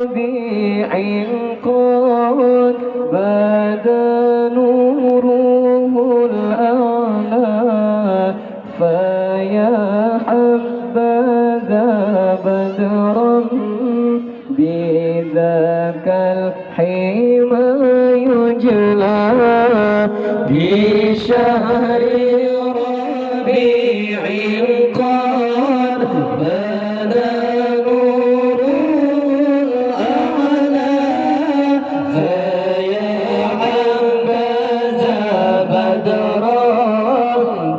ربيع قد بدا نوره الأعلى فيا حبذا بدرا بذاك الحمى يجلى بشهر ربيع قد بدا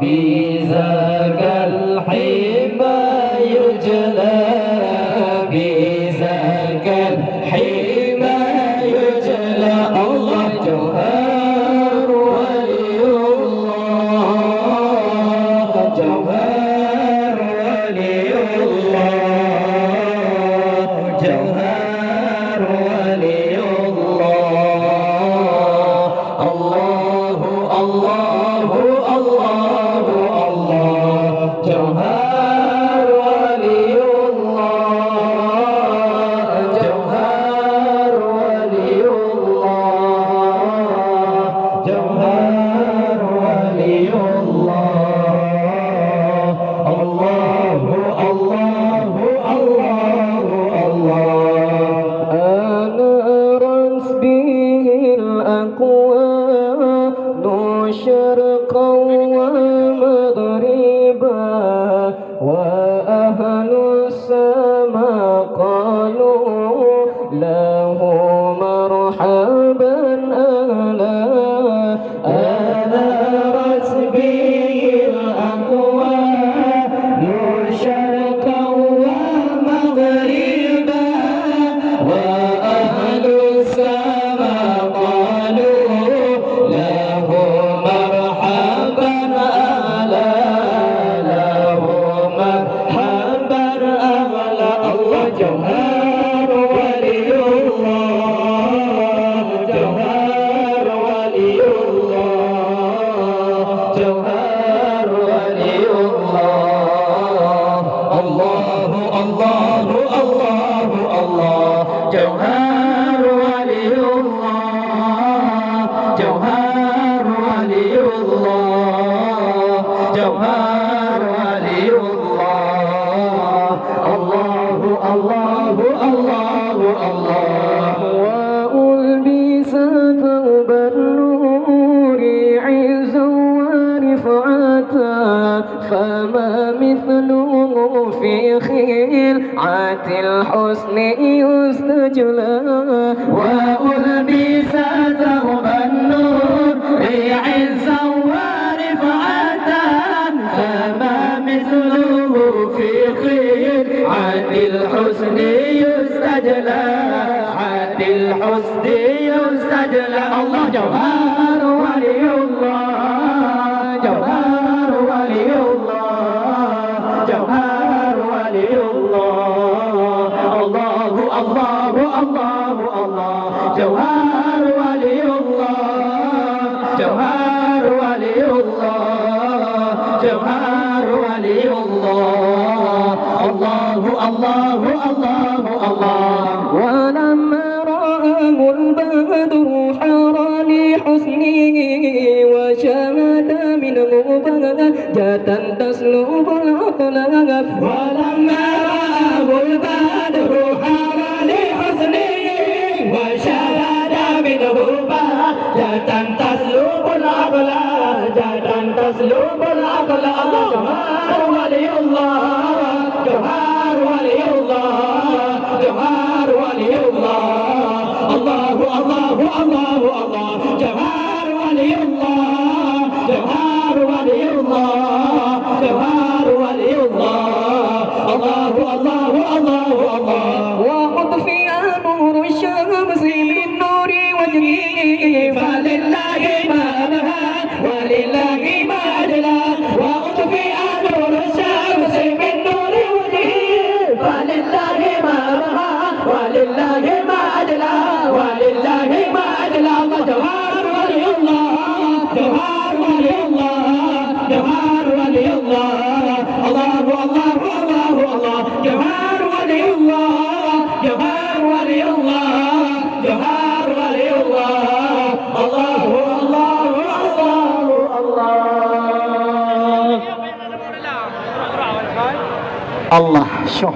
بذاك الحمى يجلى بذاك الحمى يجلى الله جوهر ولي الله جوهر ولي الله جوهر ولي الله الله الله جوهر ولي الله جوهر ولي الله جوهر ولي الله الله الله الله أنا رأس به الأكوان شرقا ومغربا وأهل السماء قالوا له مرحبا أهلا أنا رسبي الأكوان شرقا ومغربا وأهل السماء قالوا له مرحبا أهلا جوهر ولي الله جوهر ولي الله جوهر ولي الله الله الله الله الله جوهر ولي الله جوهر ولي الله جوهر ولي الله الله الله الله الله وألبس ثوب النور عزا ورفعة فما مثله في خلعة الحسن يستجلى وألبس ثوب النور عزا ورفعة فما مثله في خلعة الحسن يستجلى عاد الحسن يستجلى الله جوهر ولي الله جوهر ولي الله جوهر ولي الله الله الله الله الله جوهر ولي الله جوهر ولي الله جوهر ولي الله الله الله الله الله ولما رآه البدر حار لحسنه وشهد منه بهجة تسلب العقل ولما رآه البدر حار لحسنه وشهد منه بهجة تسلب العقل تسلب العقل الله جوهر ولي الله جوهر ولي الله جوهر ولي الله الله الله الله الله جوهر ولي الله جوهر ولي الله جوهر ولي الله الله الله الله الله وأطفئ نور الشمس من نور وجهه فلله ما لها ولله ما أجلى وأطفئ نور الشمس من نور وجهه فلله ما رها ولله ما أجلى ولله ما أجلى الله جوهر ولي الله جوهر ولي الله جوهر ولي الله الله الله الله الله جوهر ولي الله جوهر ولي الله الله. شوف